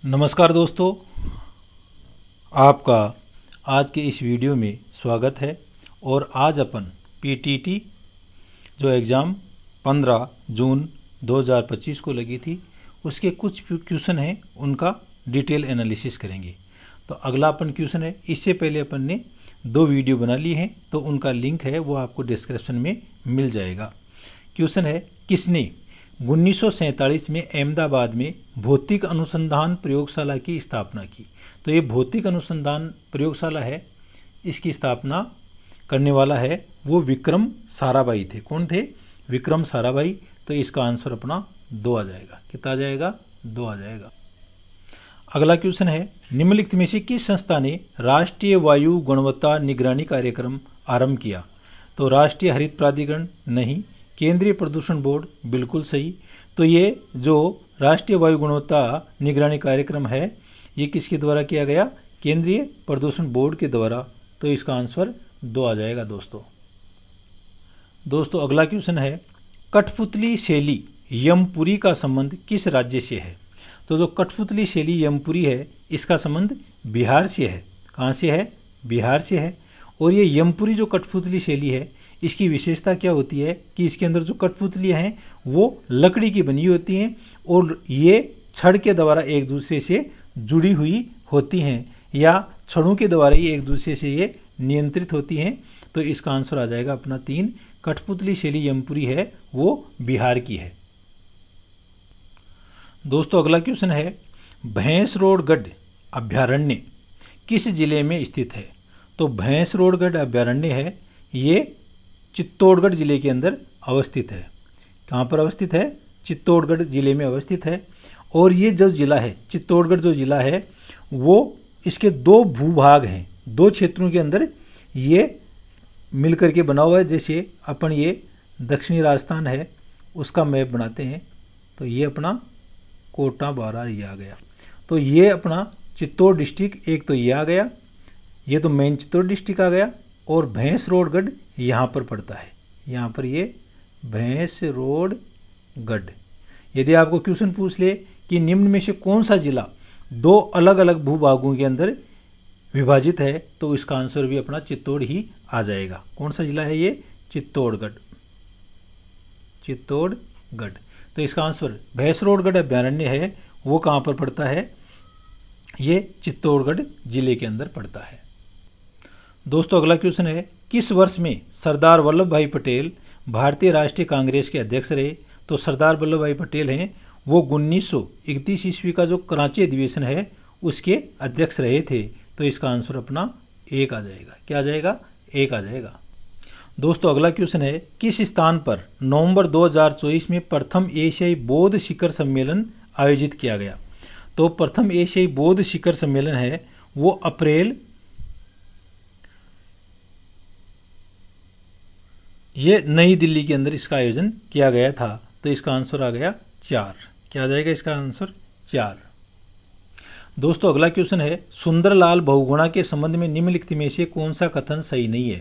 नमस्कार दोस्तों, आपका आज के इस वीडियो में स्वागत है। और आज अपन पीटीटी जो एग्ज़ाम 15 जून 2025 को लगी थी उसके कुछ क्वेश्चन हैं, उनका डिटेल एनालिसिस करेंगे। तो अगला अपन क्वेश्चन है, इससे पहले अपन ने 2 वीडियो बना ली हैं, तो उनका लिंक है वो आपको डिस्क्रिप्शन में मिल जाएगा। क्वेश्चन है, किसने 1947 में अहमदाबाद में भौतिक अनुसंधान प्रयोगशाला की स्थापना की? तो ये भौतिक अनुसंधान प्रयोगशाला है, इसकी स्थापना करने वाला है वो विक्रम साराभाई थे। कौन थे? विक्रम साराभाई। तो इसका आंसर अपना 2 आ जाएगा। कितना आ जाएगा? 2 आ जाएगा। अगला क्वेश्चन है, निम्नलिखित में से किस संस्था ने राष्ट्रीय वायु गुणवत्ता निगरानी कार्यक्रम आरंभ किया? तो राष्ट्रीय हरित प्राधिकरण नहीं, केंद्रीय प्रदूषण बोर्ड बिल्कुल सही। तो ये जो राष्ट्रीय वायु गुणवत्ता निगरानी कार्यक्रम है ये किसके द्वारा किया गया? केंद्रीय प्रदूषण बोर्ड के द्वारा। तो इसका आंसर 2 आ जाएगा दोस्तों अगला क्वेश्चन है, कठपुतली शैली यमपुरी का संबंध किस राज्य से है? तो जो कठपुतली शैली यमपुरी है इसका संबंध बिहार से है। कहाँ से है? बिहार से है। और ये यमपुरी जो कठपुतली शैली है इसकी विशेषता क्या होती है कि इसके अंदर जो कठपुतलियाँ हैं वो लकड़ी की बनी होती हैं और ये छड़ के द्वारा एक दूसरे से जुड़ी हुई होती हैं, या छड़ों के द्वारा ही एक दूसरे से ये नियंत्रित होती हैं। तो इसका आंसर आ जाएगा अपना 3। कठपुतली शैली यमपुरी है वो बिहार की है। दोस्तों अगला क्वेश्चन है, भैंसरोडगढ़ अभ्यारण्य किस जिले में स्थित है? तो भैंसरोडगढ़ अभ्यारण्य है ये चित्तौड़गढ़ जिले के अंदर अवस्थित है। कहाँ पर अवस्थित है? चित्तौड़गढ़ जिले में अवस्थित है। और ये जो जिला है चित्तौड़गढ़ जो जिला है वो इसके 2 भूभाग हैं, 2 क्षेत्रों के अंदर ये मिलकर के बना हुआ है। जैसे अपन ये दक्षिणी राजस्थान है उसका मैप बनाते हैं तो ये अपना कोटा बारा ये आ गया। तो ये अपना चित्तौड़ डिस्ट्रिक्ट एक तो ये आ गया, ये तो मेन चित्तौड़ डिस्ट्रिक्ट आ गया। और भैंसरोडगढ़ यहाँ पर पड़ता है, यहाँ पर ये भैंसरोडगढ़। यदि आपको क्वेश्चन पूछ ले कि निम्न में से कौन सा जिला 2 अलग अलग भूभागों के अंदर विभाजित है, तो इसका आंसर भी अपना चित्तौड़ ही आ जाएगा। कौन सा जिला है ये? चित्तौड़गढ़। चित्तौड़गढ़। तो इसका आंसर भैंसरोडगढ़ अभ्यारण्य है वो कहाँ पर पड़ता है? ये चित्तौड़गढ़ जिले के अंदर पड़ता है। दोस्तों अगला क्वेश्चन है, किस वर्ष में सरदार वल्लभ भाई पटेल भारतीय राष्ट्रीय कांग्रेस के अध्यक्ष रहे? तो सरदार वल्लभ भाई पटेल हैं वो 1931 ईस्वी का जो कराची अधिवेशन है उसके अध्यक्ष रहे थे। तो इसका आंसर अपना 1 आ जाएगा। क्या आ जाएगा? 1 आ जाएगा। दोस्तों अगला क्वेश्चन है, किस स्थान पर नवंबर 2024 में प्रथम एशियाई बौद्ध शिखर सम्मेलन आयोजित किया गया? तो प्रथम एशियाई बौद्ध शिखर सम्मेलन है वो अप्रैल, ये नई दिल्ली के अंदर इसका आयोजन किया गया था। तो इसका आंसर आ गया 4। क्या आ जाएगा इसका आंसर? 4। दोस्तों अगला क्वेश्चन है, सुंदरलाल बहुगुणा के संबंध में निम्नलिखित में से कौन सा कथन सही नहीं है?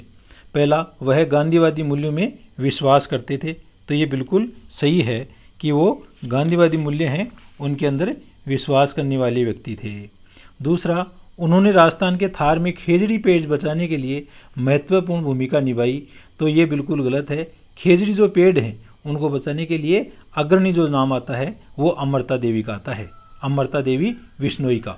पहला, वह गांधीवादी मूल्यों में विश्वास करते थे। तो ये बिल्कुल सही है कि वो गांधीवादी मूल्य हैं उनके अंदर विश्वास करने वाले व्यक्ति थे। दूसरा, उन्होंने राजस्थान के थार में खेजड़ी पेड़ बचाने के लिए महत्वपूर्ण भूमिका निभाई। तो ये बिल्कुल गलत है। खेजड़ी जो पेड़ हैं उनको बचाने के लिए अग्रणी जो नाम आता है वो अमृता देवी का आता है, अमृता देवी बिश्नोई का।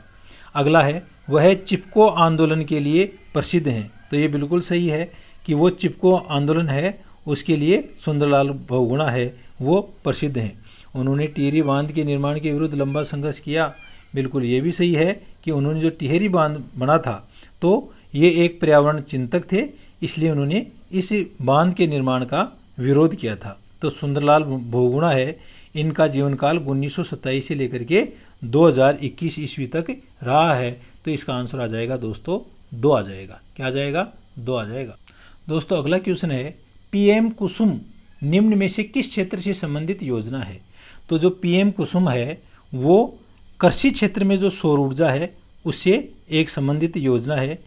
अगला है, वह चिपको आंदोलन के लिए प्रसिद्ध हैं। तो ये बिल्कुल सही है कि वो चिपको आंदोलन है उसके लिए सुंदरलाल बहुगुणा है वो प्रसिद्ध हैं। उन्होंने टिहरी बांध के निर्माण के विरुद्ध लंबा संघर्ष किया। बिल्कुल ये भी सही है कि उन्होंने जो टिहरी बांध बना था तो ये एक पर्यावरण चिंतक थे, इसलिए उन्होंने इस बांध के निर्माण का विरोध किया था। तो सुंदरलाल बहुगुणा है, इनका जीवन काल 1927 से लेकर के 2021 ईस्वी तक रहा है। तो इसका आंसर आ जाएगा दोस्तों 2 आ जाएगा। क्या आ जाएगा? 2 आ जाएगा। दोस्तों अगला क्वेश्चन है, पीएम कुसुम निम्न में से किस क्षेत्र से संबंधित योजना है? तो जो पीएम कुसुम है वो कृषि क्षेत्र में जो सौर ऊर्जा है उससे एक संबंधित योजना है।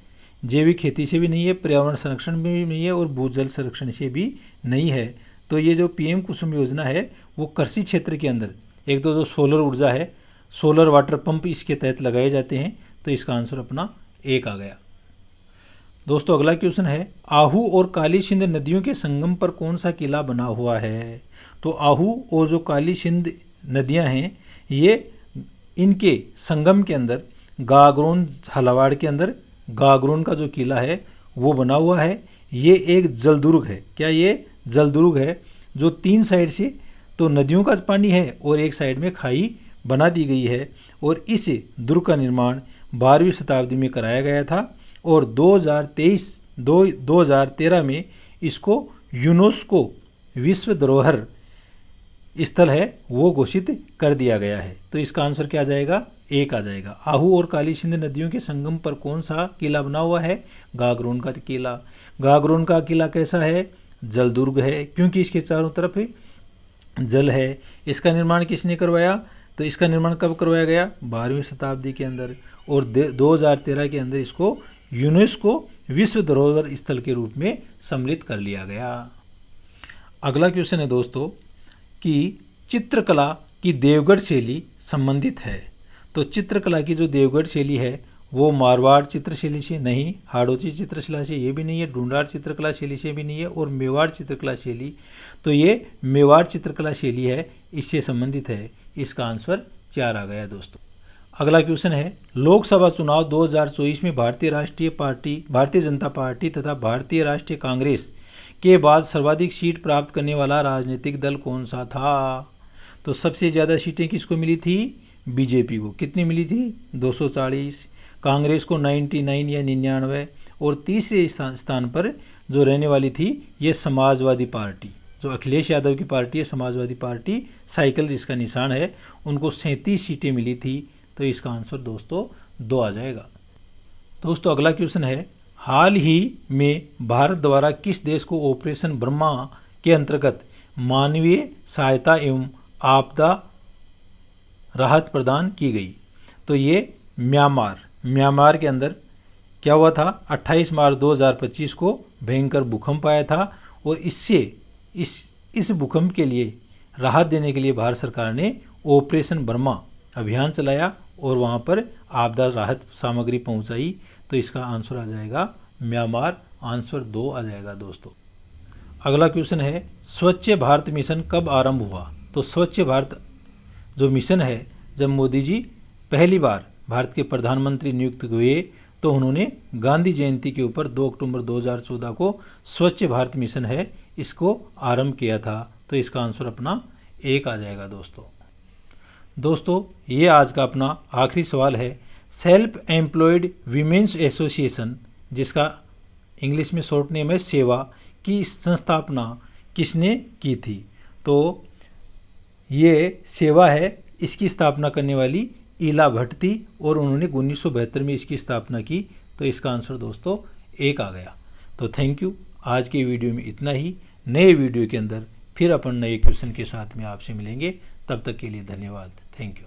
जैविक खेती से भी नहीं है, पर्यावरण संरक्षण में भी नहीं है और भूजल संरक्षण से भी नहीं है। तो ये जो पीएम कुसुम योजना है वो कृषि क्षेत्र के अंदर एक तो जो सोलर ऊर्जा है, सोलर वाटर पंप इसके तहत लगाए जाते हैं। तो इसका आंसर अपना 1 आ गया। दोस्तों अगला क्वेश्चन है, आहू और काली सिंध नदियों के संगम पर कौन सा किला बना हुआ है? तो आहू और जो काली सिंध नदियां हैं, ये इनके संगम के अंदर गागरोन झालावाड़ के अंदर गागरोन का जो किला है वो बना हुआ है। ये एक जलदुर्ग है। क्या ये जलदुर्ग है? जो 3 साइड से तो नदियों का पानी है और एक साइड में खाई बना दी गई है। और इस दुर्ग का निर्माण 12वीं शताब्दी में कराया गया था और 2013 में इसको यूनेस्को विश्व धरोहर स्थल है वो घोषित कर दिया गया है। तो इसका आंसर क्या आ जाएगा? 1 आ जाएगा। आहू और काली सिंध नदियों के संगम पर कौन सा किला बना हुआ है? गागरोन का किला। गागरोन का किला कैसा है? जलदुर्ग है, क्योंकि इसके चारों तरफ जल है। इसका निर्माण किसने करवाया? तो इसका निर्माण कब करवाया गया? 12वीं शताब्दी के अंदर। और 2013 के अंदर इसको यूनेस्को विश्व धरोहर स्थल के रूप में सम्मिलित कर लिया गया। अगला क्वेश्चन है दोस्तों कि चित्रकला की देवगढ़ शैली संबंधित है। तो चित्रकला की जो देवगढ़ शैली है वो मारवाड़ चित्रशैली से नहीं, हाड़ौती चित्रकला से ये भी नहीं है, ढूंढाड़ चित्रकला शैली से भी नहीं है, और मेवाड़ चित्रकला शैली, तो ये मेवाड़ चित्रकला शैली है, इससे संबंधित है। इसका आंसर 4 आ गया दोस्तों। अगला क्वेश्चन है, लोकसभा चुनाव 2024 में भारतीय जनता पार्टी तथा भारतीय राष्ट्रीय कांग्रेस के बाद सर्वाधिक सीट प्राप्त करने वाला राजनीतिक दल कौन सा था? तो सबसे ज़्यादा सीटें किसको मिली थी? बीजेपी को। कितनी मिली थी? 240। कांग्रेस को 99 या 99। और तीसरे स्थान पर जो रहने वाली थी ये समाजवादी पार्टी, जो अखिलेश यादव की पार्टी है, समाजवादी पार्टी, साइकिल जिसका निशान है, उनको 37 सीटें मिली थी। तो इसका आंसर दोस्तों 2 आ जाएगा। दोस्तों अगला क्वेश्चन है, हाल ही में भारत द्वारा किस देश को ऑपरेशन ब्रह्मा के अंतर्गत मानवीय सहायता एवं आपदा राहत प्रदान की गई? तो ये म्यांमार के अंदर क्या हुआ था? 28 मार्च 2025 को भयंकर भूकंप आया था और इससे इस भूकंप के लिए राहत देने के लिए भारत सरकार ने ऑपरेशन ब्रह्मा अभियान चलाया और वहाँ पर आपदा राहत सामग्री पहुँचाई। तो इसका आंसर आ जाएगा म्यांमार। आंसर 2 आ जाएगा दोस्तों। अगला क्वेश्चन है, स्वच्छ भारत मिशन कब आरंभ हुआ? तो स्वच्छ भारत जो मिशन है, जब मोदी जी पहली बार भारत के प्रधानमंत्री नियुक्त हुए तो उन्होंने गांधी जयंती के ऊपर 2 अक्टूबर 2014 को स्वच्छ भारत मिशन है इसको आरंभ किया था। तो इसका आंसर अपना 1 आ जाएगा दोस्तों ये आज का अपना आखिरी सवाल है। सेल्फ एम्प्लॉयड वीमेंस एसोसिएशन, जिसका इंग्लिश में शॉर्ट नेम है सेवा, की संस्थापना किसने की थी? तो ये सेवा है, इसकी स्थापना करने वाली ईला भट्ट थी और उन्होंने 1972 में इसकी स्थापना की। तो इसका आंसर दोस्तों 1 आ गया। तो थैंक यू। आज के वीडियो में इतना ही। नए वीडियो के अंदर फिर अपन नए क्वेश्चन के साथ में आपसे मिलेंगे। तब तक के लिए धन्यवाद। Thank you.